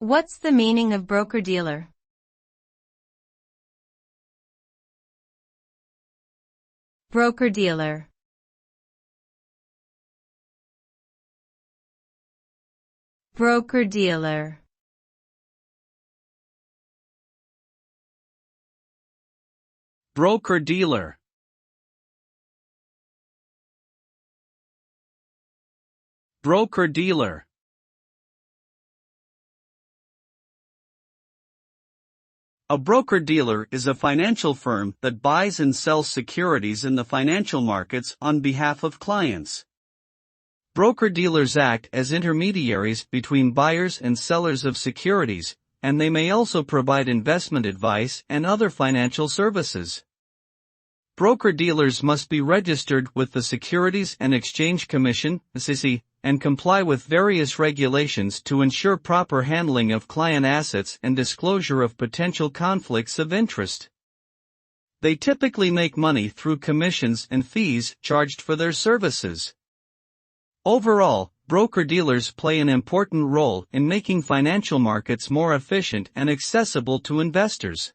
What's the meaning of broker-dealer? Broker-dealer. Broker-dealer. Broker-dealer. Broker-dealer. A broker-dealer is a financial firm that buys and sells securities in the financial markets on behalf of clients. Broker-dealers act as intermediaries between buyers and sellers of securities, and they may also provide investment advice and other financial services. Broker-dealers must be registered with the Securities and Exchange Commission, SEC, and comply with various regulations to ensure proper handling of client assets and disclosure of potential conflicts of interest. They typically make money through commissions and fees charged for their services. Overall, broker-dealers play an important role in making financial markets more efficient and accessible to investors.